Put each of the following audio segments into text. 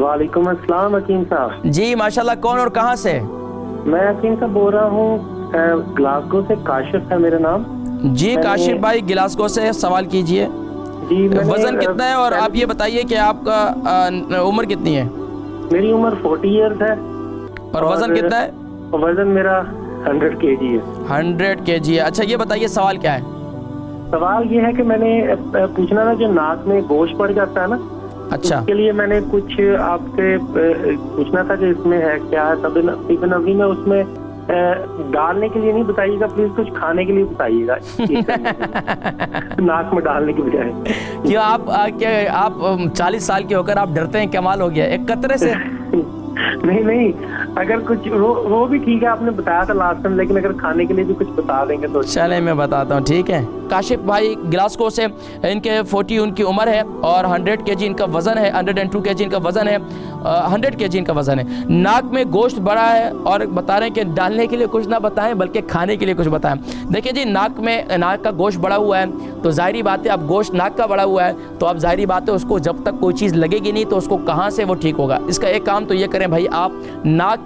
वालेकुम अस्सलाम हकीम साहब। जी माशाल्लाह, कौन और कहाँ से? मैं हकीम साहब बोल रहा हूँ, ग्लासगो से। काशिफ है मेरा नाम। जी काशिफ भाई गिलासगो से, सवाल कीजिए। जी वजन कितना है और आप ये बताइए कि आपका उम्र कितनी है? मेरी उम्र 40 इयर्स है। और वजन कितना है? वजन मेरा 100 kg है। 100 kg है। अच्छा ये बताइए सवाल क्या है? सवाल ये है कि मैंने पूछना था, जो नाक में गोश्त पड़ जाता है ना, अच्छा उसके लिए मैंने कुछ आपसे पूछना था कि इसमें है क्या है। तब नबी में उसमें डालने के लिए नहीं बताइएगा प्लीज, कुछ खाने के लिए बताइएगा। नाक में डालने की बजाय। क्यों आप 40 साल के होकर आप डरते हैं? कमाल हो गया, एक कतरे से। नहीं, अगर कुछ वो भी ठीक है, आपने बताया था लास्ट टाइम, लेकिन अगर खाने के लिए भी कुछ बता देंगे तो। चले मैं बताता हूँ, ठीक है। काशिफ भाई ग्लासगो से, इनके 40 उनकी उम्र है और 100 kg इनका वजन है, 102 kg इनका वजन है, 100 kg इनका वजन है। नाक में गोश्त बड़ा है और बता रहे हैं कि डालने के लिए कुछ ना बताएं बल्कि खाने के लिए कुछ बताएं। देखिए जी, नाक का गोश्त बड़ा हुआ है तो जाहिर बात है, अब गोश्त नाक का बड़ा हुआ है तो अब जाहिर बात है उसको जब तक कोई चीज़ लगेगी नहीं तो उसको कहाँ से वो ठीक होगा। इसका एक काम तो ये करें भाई, आप नाक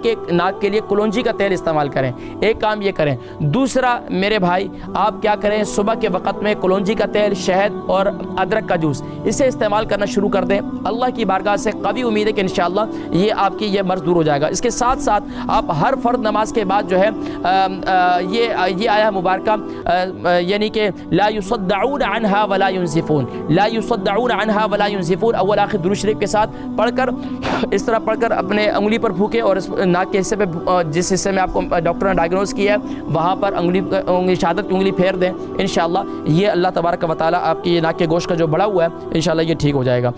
के लिए कुलौंजी का तेल इस्तेमाल करें, एक काम ये करें। दूसरा मेरे भाई, आप क्या करें, सुबह के वक्त में कुलौंजी का तेल, शहद और अदरक का जूस इसे इस्तेमाल करना शुरू कर दें। अल्लाह की बारगाह से कभी उम्मीद है कि इंशाअल्लाह ये आपकी ये मर्ज दूर हो जाएगा। इसके साथ साथ आप हर फर्द नमाज के बाद जो है ये आया मुबारका, यानी कि ला युसद्दऊन अन्हा वला युनज़िफून, ला युसद्दऊन अन्हा वला युनज़िफून, अव्वल आखिर दुरूद शरीफ के साथ पढ़कर, इस तरह पढ़कर अपने उंगली पर फूके और इस नाक के हिस्से पे, जिस हिस्से में आपको डॉक्टर ने डायग्नोज किया है वहाँ पर उंगली शहादत की उंगली फेर दें। इंशाअल्लाह ये अल्लाह तबारक व तआला आपकी ये नाक के गोश्त का जो बड़ा हुआ है इंशाअल्लाह ये ठीक हो जाएगा।